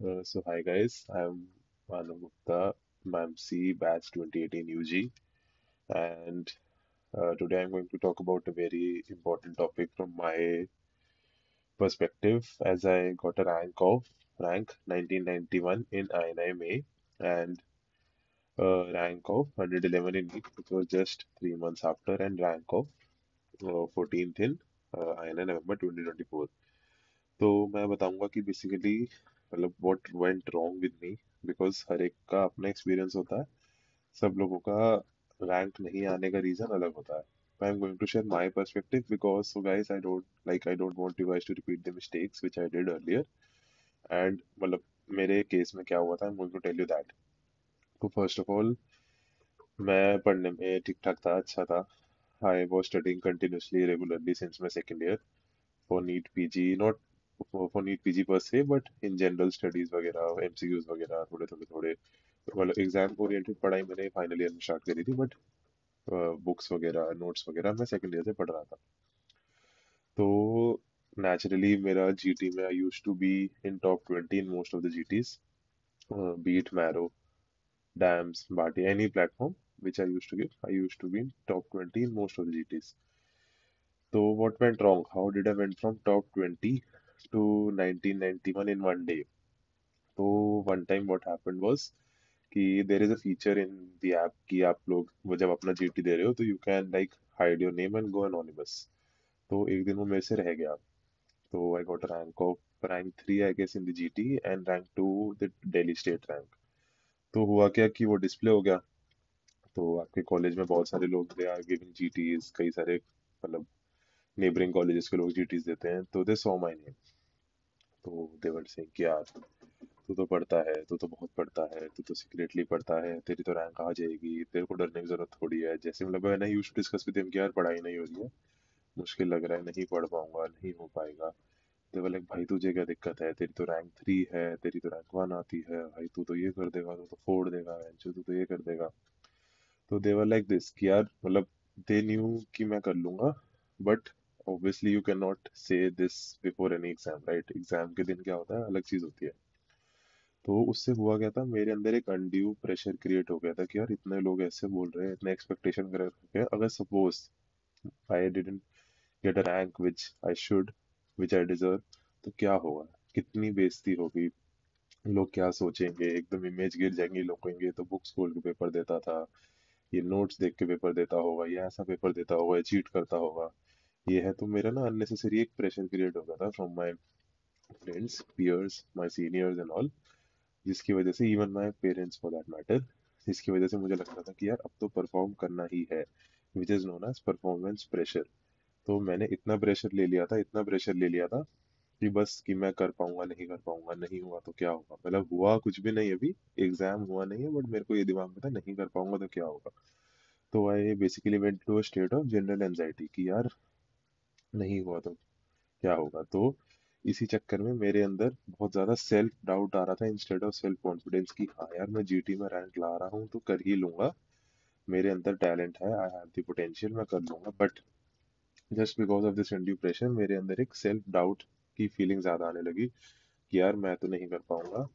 So hi guys, I'm Manu Gupta, MAMC batch 2018 UG, and today I'm going to talk about a very important topic from my perspective, as I got a rank 1991 in INI and rank of 111 in NEET, which was just 3 months after, and rank of 14th in INI November 2024. तो मैं बताऊंगा कि basically मतलब what went wrong with me, because हर एक का अपना experience होता है। सब लोगों का रैंक नहीं आने का रीजन अलग होता है। I am going to share my perspective because so guys I don't want you guys to repeat the mistakes which I did earlier. And मतलब मेरे केस में क्या हुआ था, I am going to tell you that. तो first of all, मैं पढ़ने में ठीक ठाक था, अच्छा था। I was studying continuously regularly since my second year for NEET PG, not for NEET PG पर से, बट इन जनरल स्टडीज वगैरह, एमसीक्यूज वगैरह, थोड़े थोड़े थोड़े मतलब एग्जाम ओरिएंटेड पढ़ाई मैंने फाइनल ईयर में स्टार्ट करी थी। बट बुक्स वगैरह, नोट्स वगैरह मैं सेकंड ईयर से पढ़ रहा था। तो नेचुरली मेरा जीटी में I used to be in top 20 in most of the GTs, be it Marrow, DAMS, Bhatia, any platform which I used to be in top 20 in most of the GTs. So what went wrong? How did I went from top 20 to 1991 in one day? तो one time what happened was कि there is a feature in the app कि आप लोग वो जब अपना GT दे रहे हो तो you can like hide your name and go anonymous. तो एक दिन वो मेरे से रह गया। तो I got a rank 3 I guess in the GT and rank 2 the Delhi state rank. तो हुआ क्या कि वो डिस्प्ले हो गया। तो आपके कॉलेज में बहुत सारे लोग दे आर गिविंग जीटीज, कई सारे मतलब नेबरिंग कॉलेजेस के लोग जीटीज देते हैं। तो दे सॉ माय नेम। तो दे वर सेइंग कि यार तू तो पढ़ता है, तू तो बहुत पढ़ता है, तू तो सीक्रेटली पढ़ता है, तेरी तो रैंक आ जाएगी, तेरे को डरने की जरूरत थोड़ी है। जैसे मतलब मैंने use to discuss with him कि यार पढ़ाई नहीं हो रही है, मुश्किल लग रहा है, नहीं पढ़ पाऊंगा, नहीं हो पाएगा। तो बोले भाई तुझे क्या दिक्कत है, तेरी तो रैंक 3 है, तेरी तो रैंक 1 आती है भाई, तू तो ये कर देगा, तू तो फोड़ देगा, तू तो ये कर देगा। तो दे वर लाइक दिस कि यार मतलब दे न्यू कि मैं कर लूंगा, but obviously you can not say this before any exam, right? Exam के दिन क्या होता है, अलग चीज होती है। तो उससे हुआ क्या था, मेरे अंदर एक अनड्यू प्रेशर क्रिएट हो गया था कि यार इतने लोग ऐसे बोल रहे हैं, इतने एक्सपेक्टेशन कर रखे हैं, अगर suppose I didn't get a rank which I should, which I deserve, तो क्या होगा, कितनी बेइज्जती होगी, लोग क्या सोचेंगे, एकदम इमेज गिर जाएंगे, लोग कहेंगे "ये तो बुक्स खोल के पेपर देता था, ये नोट्स देख के पेपर देता होगा, ये ऐसा पेपर देता होगा, ये चीट करता होगा, ये है"। तो मेरा ना अननेसेसरी एक प्रेशर क्रिएट हो गया था from my friends, peers, my seniors and all, जिसकी वजह से even my parents for that matter, जिसकी वजह से मुझे लग रहा था कि यार अब तो परफॉर्म करना ही है, which is known as performance pressure. तो मैंने इतना प्रेशर ले लिया था, इतना प्रेशर ले लिया था कि बस कि मैं कर पाऊंगा, नहीं कर पाऊंगा, नहीं हुआ तो क्या होगा, मतलब हुआ कुछ भी नहीं अभी, एग्जाम हुआ नहीं है, बट मेरे को ये दिमाग में था नहीं कर पाऊंगा तो क्या होगा। तो I basically went to a state of general anxiety कि यार नहीं हुआ तो क्या होगा। तो इसी चक्कर में मेरे अंदर बहुत ज्यादा सेल्फ डाउट आ रहा था इंस्टेड ऑफ सेल्फ कॉन्फिडेंस कि हाँ यार मैं जीटी में रैंक ला रहा हूँ तो कर ही लूंगा, मेरे अंदर टैलेंट है, आई हैव द पोटेंशियल, मैं कर लूंगा। But just because of this undue pressure मेरे अंदर एक सेल्फ डाउट की फीलिंग ज्यादा आने लगी कि यार मैं तो नहीं कर पाऊंगा,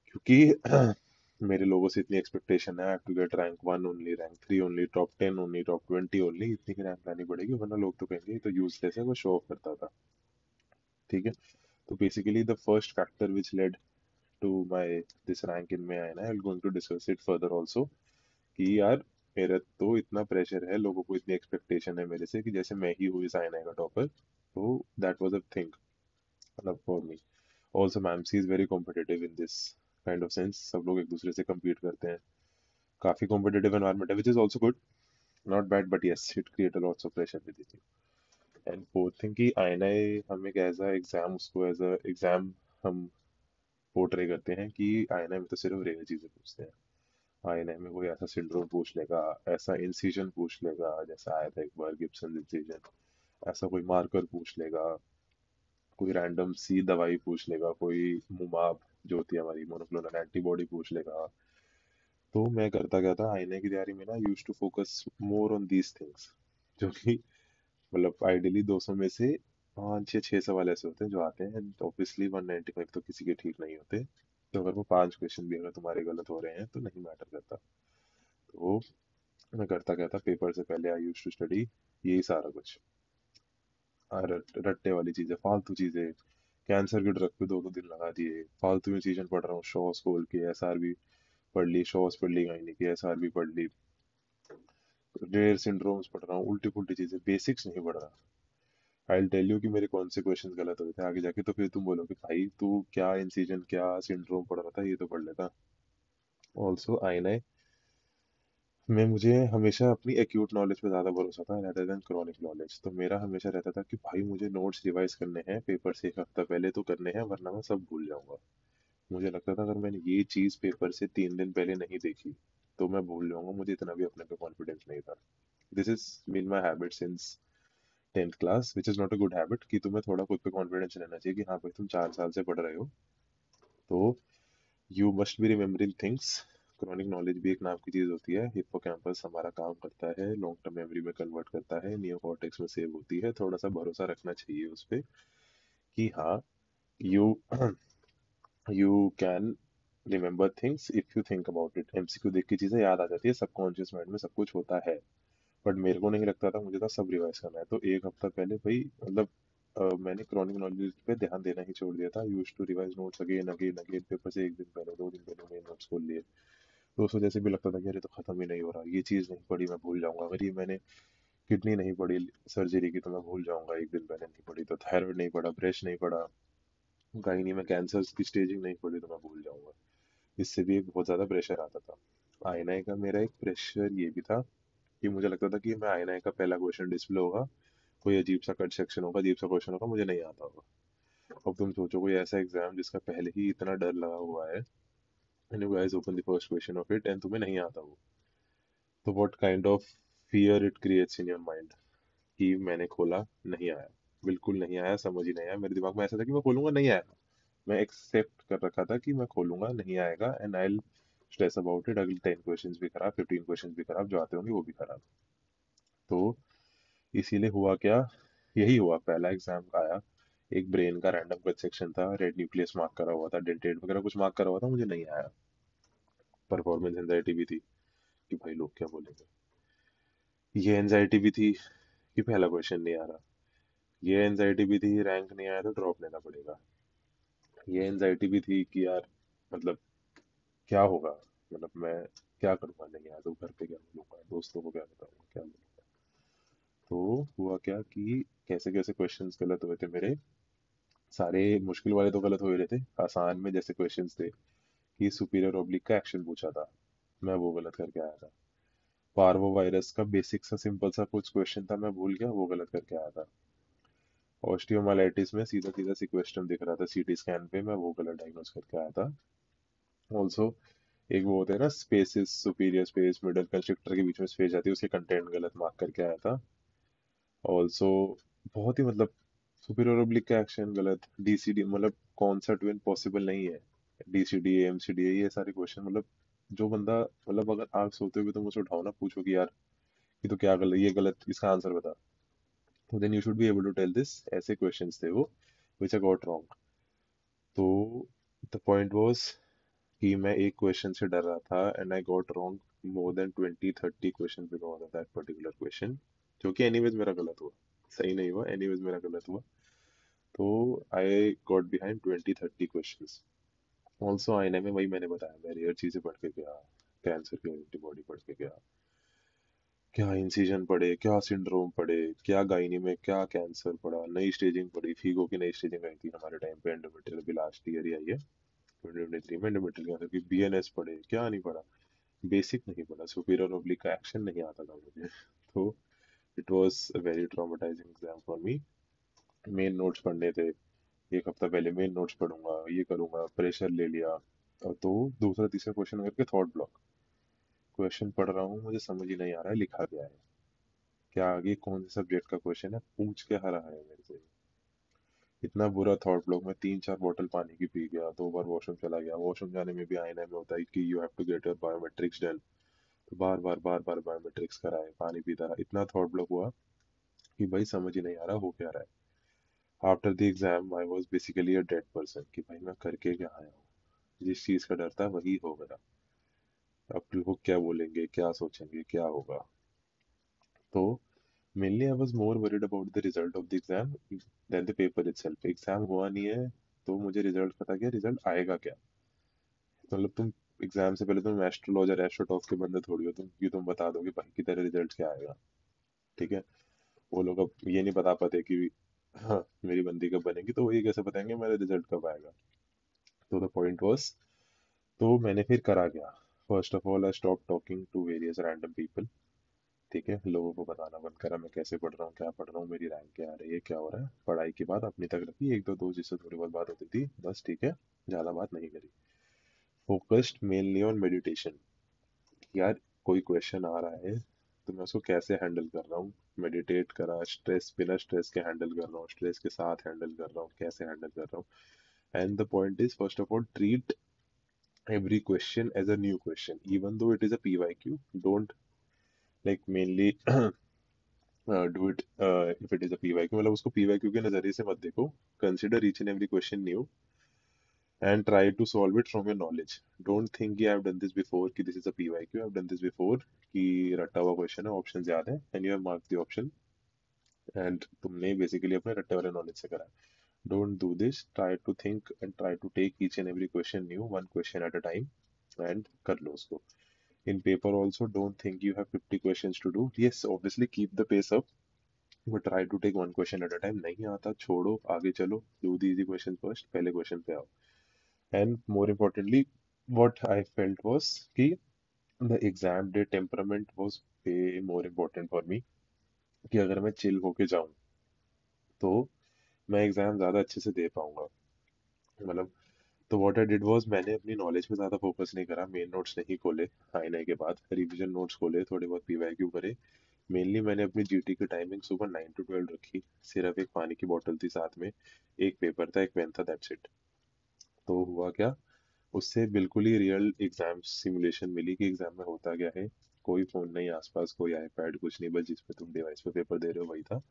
क्योंकि मेरे लोगों से इतनी एक्सपेक्टेशन है, I have to get rank 1 only, rank 3 only, top 10 only, top 20 only, इतनी की रैंक लानी पड़ेगी वरना लोग तो कहेंगे ये तो यूजलेस है, वो शो ऑफ करता था। ठीक है। तो basically the first factor which led to my this rank in में आना, I am going to discuss it further also कि यार मेरा तो इतना प्रेशर है, लोगों को इतनी एक्सपेक्टेशन है मेरे से कि जैसे मैं ही हूँ इस आईना का टॉपर। तो दैट वाज अ थिंग मतलब फॉर मी। ऑल्सो मैमसी is very competitive in this kind of sense, सब लोग एक दूसरे से compete करते हैं, काफी कॉम्पिटिटिव एनवायरनमेंट है, which is also good, not bad, but yes it create a lots of pressure with it. And fourth thing कि आईएनआई हमें एज अ एग्जाम, उसको एज अ एग्जाम हम पोर्ट्रे करते हैं कि आईएनआई में तो सिर्फ रेयर चीजें पूछते हैं। आईएनआई में कोई ऐसा सिंड्रोम पूछ लेगा, ऐसा इंसिजन पूछ लेगा जैसा आया था एक बार गिब्सन इंसिजन, ऐसा कोई मार्कर पूछ लेगा, कोई रैंडम सी दवाई पूछ लेगा, कोई मुमाब जो होती है हमारी मोनोक्लोनल एंटीबॉडी पूछ लेगा। तो मैं करता क्या था आईएनआई की तैयारी में ना, use to focus more on these things, जो कि मतलब आइडियली 200 में से 5 या 6 सवाल ऐसे होते हैं जो आते हैं, एंड ऑब्वियसली 195 तो किसी के ठीक नहीं होते। तो अगर वो 5 क्वेश्चन भी अगर तुम्हारे गलत हो रहे हैं तो नहीं मैटर करता। तो मैं करता क्या था, पेपर से पहले आई यूज टू स्टडी यही सारा कुछ। रट्टे वाली चीजें, फालतू चीजें, कैंसर के ड्रग पे 2 2 दिन लगा दिए, फालतू में चीजें पढ़ रहा हूँ, शॉस खोल के एसआरबी पढ़ ली, शॉस पढ़ ली, गायनी की एसआरबी पढ़ ली, रेयर सिंड्रोम्स पढ़ रहा हूँ, उल्टी पुल्टी चीजें, बेसिक्स नहीं पढ़ रहा। आई टेल यू कि मेरे कौन से क्वेश्चन गलत हुए थे आगे जाके, तो फिर तुम बोलोगे भाई तू क्या इंसिजन क्या सिंड्रोम पढ़ रहा था, ये तो पढ़ लेता। ऑल्सो आईएनआई में मुझे हमेशा अपनी एक्यूट नॉलेज पे ज़्यादा भरोसा था rather देन क्रॉनिक नॉलेज। तो मेरा हमेशा रहता था कि भाई मुझे नोट्स रिवाइज करने हैं, पेपर से 1 हफ्ता पहले तो करने हैं, वरना मैं सब भूल जाऊंगा। मुझे लगता था अगर मैंने ये चीज़ पेपर से 3 दिन पहले नहीं देखी तो मैं भूल जाऊंगा। मुझे इतना भी अपने पे कॉन्फिडेंस नहीं था। This is been my habit since 10th class, which is not a good habit, कि तुम्हें थोड़ा खुद पे कॉन्फिडेंस रहना चाहिए कि हाँ भाई तुम 4 साल से पढ़ रहे हो। तो you must be remembering things. Chronic knowledge भी एक नाम की चीज होती है। हिप्पोकैम्पस हमारा काम करता है, लॉन्ग टर्म मेमोरी में कन्वर्ट करता है, नियोकॉर्टेक्स में सेव होती है। थोड़ा सा भरोसा रखना चाहिए उस पे कि हाँ, you you can remember things if you think about it. MCQ देख के चीजें याद आ जाती है, सबकॉन्शियस माइंड में सब कुछ होता है। बट मेरे को नहीं लगता था, मुझे था सब रिवाइज करना है। तो 1 हफ्ता पहले भाई मतलब मैंने क्रॉनिक नॉलेज पे ध्यान देना ही छोड़ दिया था। Use to revise notes again again again, paper से 1 दिन पहले 2 दिन पहले मेन नोट्स खोल लिए। तो उस वजह से भी लगता था कि अरे तो खत्म ही नहीं हो रहा, ये चीज़ नहीं पढ़ी मैं भूल जाऊंगा। अगर ये मैंने किडनी नहीं पढ़ी सर्जरी की तो मैं भूल जाऊंगा, 1 दिन पहले नहीं पढ़ी तो। थायराइड नहीं पढ़ा, ब्रेस्ट नहीं पढ़ा, गायनी में कैंसर की स्टेजिंग नहीं पढ़ी तो मैं भूल जाऊंगा। इससे भी एक बहुत ज़्यादा प्रेशर आता था। आईएनआई का मेरा एक प्रेशर ये भी था कि मुझे लगता था कि मैं आईएनआई का पहला क्वेश्चन डिस्प्ले होगा, कोई अजीब सा कट सेक्शन होगा, अजीब सा क्वेश्चन होगा, मुझे नहीं आता होगा। अब तुम सोचो कोई ऐसा एग्जाम जिसका पहले ही इतना डर लगा हुआ है, and you guys open the first question of it and तुम्हें नहीं आता वो। तो what kind of fear it creates in your mind. कि मैंने खोला, नहीं आया, बिल्कुल नहीं आया, समझ ही नहीं आया। मेरे दिमाग में ऐसा था कि मैं खोलूंगा नहीं आएगा। मैं एक्सेप्ट कर रखा था कि मैं खोलूंगा नहीं आएगा, and I stress about it. अगले 10 क्वेश्चंस भी खराब, 15 क्वेश्चंस भी खराब, जो आते होंगे वो भी खराब। तो इसीलिए हुआ क्या, यही हुआ। पहला एग्जाम आया, एक ब्रेन का रैंडम कट सेक्शन था, रेड न्यूक्लियस मार्क करा हुआ था, डेंटेड वगैरह कुछ मार्क करा हुआ था, मुझे नहीं आया। परफॉर्मेंस एंजाइटी भी थी कि भाई लोग क्या बोलेंगे। ये एंजाइटी भी थी कि पहला क्वेश्चन नहीं आ रहा। ये एंजाइटी भी थी रैंक नहीं आया तो ड्रॉप लेना पड़ेगा। ये एंजाइटी भी थी कि यार मतलब क्या होगा, मतलब मैं क्या करूंगा नहीं आया तो, घर पे क्या बोलूंगा, दोस्तों को क्या बताऊंगा, क्या बोलूंगा। तो हुआ क्या कि कैसे कैसे क्वेश्चंस गलत हुए थे मेरे। सारे मुश्किल वाले तो गलत हो ही रहे थे। आसान में जैसे क्वेश्चंस थे कि सुपीरियर ओब्लिक का एक्शन पूछा था, मैं वो गलत करके आया था। पार्वो वायरस का बेसिक सा सिंपल सा कुछ क्वेश्चन था, मैं भूल गया, वो गलत करके आया था। ऑस्टियोमाइलाइटिस में सीधा सीधा सिक्वेस्ट्रम दिख रहा था सीटी स्कैन पे, मैं वो गलत डायग्नोस करके आया था। ऑल्सो एक वो होता है ना, spaces, superior space, middle constrictor के बीच में स्पेस जाती है, उसके कंटेंट गलत मार्क करके आया था। ऑल्सो बहुत ही मतलब सुपीरियर ओब्लिक का एक्शन गलत, डीसीडी मतलब कौन सा ट्विन पॉसिबल नहीं है, डीसीडी एमसीडी ये सारे क्वेश्चन मतलब जो बंदा मतलब अगर आप सोते हुए तुम उसे उठाओ ना, पूछो कि यार ये तो क्या गलत, ये गलत, इसका आंसर बता, तो then you should be able to tell this. ऐसे क्वेश्चंस थे वो व्हिच आई गॉट रॉन्ग। तो द पॉइंट वाज कि मैं एक क्वेश्चन से डर रहा था, and I got wrong more than 20 30 question because of that particular question, जो कि एनीवेज मेरा गलत हुआ। सही नहीं हुआ, एनीवेज मेरा गलत हुआ। तो I got behind 20 30 questions. Also आईने में वही मैंने बताया, मैं रेयर चीजें पढ़ के गया, कैंसर की एंटीबॉडी पढ़ के गया, क्या इंसिजन पढ़े, क्या सिंड्रोम पढ़े, क्या गायनी में क्या कैंसर पढ़ा, नई स्टेजिंग पढ़ी, फीगो की नई स्टेजिंग आई थी हमारे टाइम पे, एंडोमेट्रियल अभी लास्ट ईयर ही आई है 2023 में, एंडोमेट्रियल कैंसर की। बीएनएस पढ़े, क्या नहीं पढ़ा, बेसिक नहीं पढ़ा, सुपीरियर ओब्लिक का एक्शन नहीं आता था मुझे। तो it was a very traumatising exam for me. Main notes पढ़ने थे, 1 हफ्ता पहले मेन नोट्स पढ़ूंगा, ये करूंगा, प्रेशर ले लिया। और तो दूसरा तीसरा क्वेश्चन करके थॉट ब्लॉक। क्वेश्चन पढ़ रहा हूँ, मुझे समझ ही नहीं आ रहा है लिखा क्या है, क्या आगे कौन से सब्जेक्ट का क्वेश्चन है, पूछ क्या रहा है मेरे से। इतना बुरा थॉट ब्लॉक, मैं 3 4 बॉटल पानी की पी गया, 2 बार वॉशरूम चला गया। वॉशरूम जाने में भी आईना में होता है कि you have to get your biometrics done, तो बार बार बायोमेट्रिक्स कराए, पानी पीता रहा। इतना थॉट ब्लॉक हुआ कि भाई समझ ही नहीं आ रहा हो क्या रहा है। After the exam I was basically a dead person कि भाई मैं करके क्या आया हूँ। जिस चीज का डर था वही हो गया। अब लोग क्या बोलेंगे, क्या सोचेंगे, क्या होगा। तो mainly I was more worried about the result of the exam than the paper itself. Exam हुआ नहीं है तो मुझे रिजल्ट पता क्या, रिजल्ट आएगा क्या। मतलब तुम एग्जाम से पहले तुम एस्ट्रोलॉजर एस्ट्रोटॉक के बंदे थोड़ी हो तुम कि तुम बता दोगे भाई की तेरा रिजल्ट क्या आएगा। ठीक है। वो लोग अब ये नहीं बता पाते कि हाँ मेरी बंदी कब बनेगी, तो वो ये कैसे बताएंगे मेरा रिजल्ट कब आएगा। तो द पॉइंट वॉज, तो मैंने फिर करा क्या। First of all I stop talking to various random people. ठीक है, लोगों को बताना बंद करा मैं कैसे पढ़ रहा हूँ, क्या पढ़ रहा हूँ, मेरी रैंक क्या आ रही है, क्या हो रहा है। पढ़ाई की बात अपनी तक रखी, एक दो दोस्त जिससे थोड़ी बहुत बात होती थी बस, ठीक है। ज्यादा बात नहीं करी। Focused mainly on meditation. यार कोई क्वेश्चन आ रहा है तो मैं उसको कैसे हैंडल कर रहा हूँ। मेडिटेट करा, स्ट्रेस बिना स्ट्रेस के हैंडल कर रहा हूँ, स्ट्रेस के साथ हैंडल कर रहा हूँ, कैसे हैंडल कर रहा हूँ। And the point is, first of all treat every question as a new question even though it is a pyq. Don't like mainly do it if it is a pyq, मतलब उसको pyq के नजरिए से मत देखो। consider each and every question new and try to solve it from your knowledge. Don't think कि I have done this before कि this is a pyq, I have done this before कि रट्टा हुआ क्वेश्चन है, option याद है and you have marked the option and तुमने basically अपने रट्टे वाले नॉलेज से करा है। Don't do this. Try to think and try to take each and every question new, one question at a time, and कर लो उसको। In paper also, don't think you have 50 questions to do. Yes, obviously keep the pace up, but try to take one question at a time. नहीं आता छोड़ो, आगे चलो। Do the easy question first, पहले question पे आओ। And more importantly, what I felt was कि the exam day temperament was way more important for me। कि अगर मैं चिल होके जाऊं तो मैं एग्जाम ज्यादा अच्छे से दे पाऊंगा। मतलब तो व्हाट आई डिड वाज, मैंने अपनी नॉलेज पे ज्यादा फोकस नहीं करा, मेन नोट्स नहीं खोले। आईने के बाद रिवीजन नोट्स खोले, थोड़े बहुत पीवाईक्यू करे। मेनली मैंने अपनी जीटी की टाइमिंग सुबह 9 to 12 रखी। सिर्फ एक पानी की बोतल थी साथ में, एक पेपर था, एक पेन था, दैट्स इट। तो हुआ क्या, उससे बिल्कुल ही रियल एग्जाम सिमुलेशन मिली कि एग्जाम में होता क्या है। कोई फोन नहीं आसपास, कोई आईपैड, कुछ नहीं, बस जिसपे तुम डिवाइस पे पेपर दे रहे हो वही था।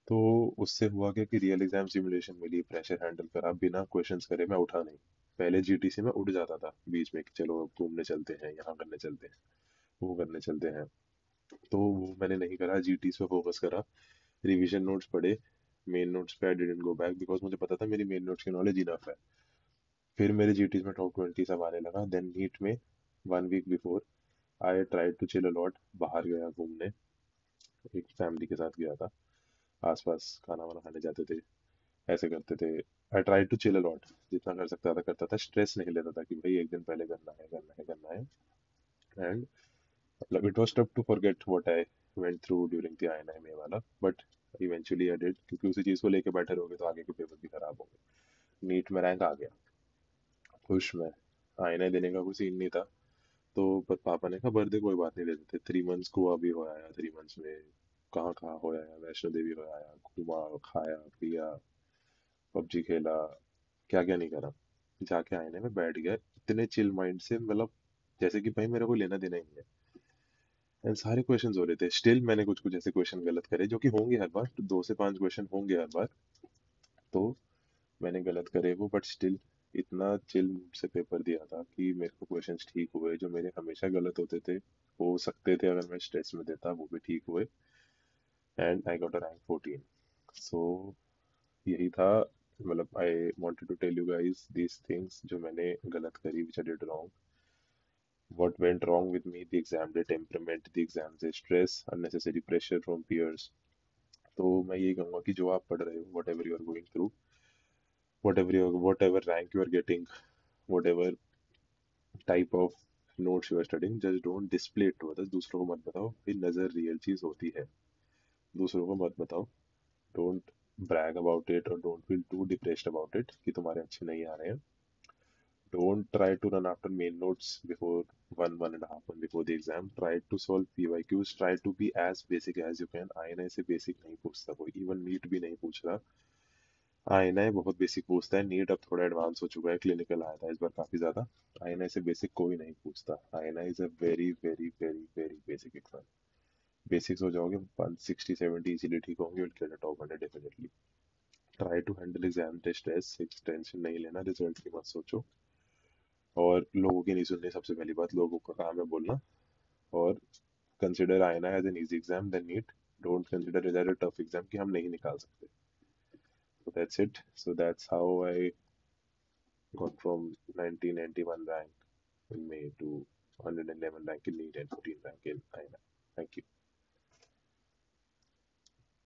तो उससे हुआ क्या कि रियल एग्जाम सिमुलेशन मिली, प्रेशर हैंडल करा, बिना क्वेश्चंस करे मैं उठा नहीं। पहले जीटीसी में उठ जाता था बीच में कि चलो अब घूमने चलते हैं, यहाँ करने चलते हैं, वो करने चलते हैं। तो वो मैंने नहीं करा, जीटीसी पे फोकस करा, रिवीजन नोट्स पढ़े। मेन नोट्स पे I didn't go back because मुझे पता था मेरी मेन नोट्स की नॉलेज इनफ है। फिर मेरे जीटीज में टॉप 20 सब आने लगा। देन नीट में 1 week before I try to chill a lot. बाहर गया घूमने, एक फैमिली के साथ गया था, आसपास खाना वाना खाने जाते थे, ऐसे करते थे। I try to chill a lot, जितना कर सकता था करता था, स्ट्रेस नहीं लेता था कि भाई एक दिन पहले करना है, करना है, करना है। एंड मतलब it was tough to forget what I went through during the INI वाला, बट इवेंचुअली आई डिड, क्योंकि उसी चीज को लेके बैठे रहोगे तो आगे के पेपर भी खराब होंगे। नीट में रैंक आ गया, खुश मैं। आईएनआई देने का कोई सीन नहीं था। तो पर पापा ने कहा बर्थडे कोई बात नहीं, दे देते। 3 months गोवा भी हो आया, 3 months में कहाँ कहाँ हो आया, वैष्णो देवी हो आया, घूमा, खाया पिया, पबजी खेला, क्या क्या नहीं करा। जाके आईने में बैठ गया इतने चिल माइंड से, मतलब जैसे कि भाई मेरे को लेना देना ही नहीं है। एंड सारे क्वेश्चंस हो रहे थे, स्टिल मैंने कुछ कुछ ऐसे क्वेश्चन गलत करे जो कि होंगे हर बार, तो 2 से 5 क्वेश्चन होंगे हर बार। तो मैंने गलत करे वो, बट स्टिल इतना चिल मूड से पेपर दिया था कि मेरे को क्वेश्चंस ठीक हुए। जो मेरे हमेशा गलत होते थे, हो सकते थे अगर मैं स्ट्रेस में देता, वो भी ठीक हुए। And I got a rank 14। So यही था। मतलब I wanted to tell you guys these things जो मैंने गलत करी, which I did wrong, what went wrong with me, the exam day temperament, the exam day stress, unnecessary pressure from peers। तो मैं ये कहूँगा कि जो आप पढ़ रहे हो, whatever you are going through, whatever rank you are getting, whatever type of notes you are studying, just don't display it to others। दूसरों को मत बताओ, ये नज़र रियल चीज़ होती है, दूसरों को मत बताओ। Don't brag about it or don't feel too depressed about it कि तुम्हारे अच्छे नहीं आ रहे हैं। Don't try to run after main notes before 1.5 month before the exam. Try to solve PYQs. Try to be as basic as you can। INI से basic नहीं पूछता कोई, इवन नीट भी नहीं पूछ रहा। आईएनआई बहुत बेसिक पूछता है, नीट अब थोड़ा एडवांस हो चुका है, क्लिनिकल आया था इस बार काफी ज्यादा। आईएनआई से बेसिक कोई नहीं पूछता। INI is a very very very very basic exam. Basics हो जाओगे 160-170 इजीली ठीक होंगे, will get a top 100 definitely. Try to handle exam stress, tension नहीं लेना, रिजल्ट की मत सोचो, और लोगों की नहीं सुननी। सबसे पहली बात, लोगों का काम है बोलना। और consider INI as an easy exam than NEET, don't consider it as a tough exam कि हम नहीं निकाल सकते। So that's it. So that's how I got from 1991 rank in May to 111 rank in NEET and 14 rank in INA. Thank you.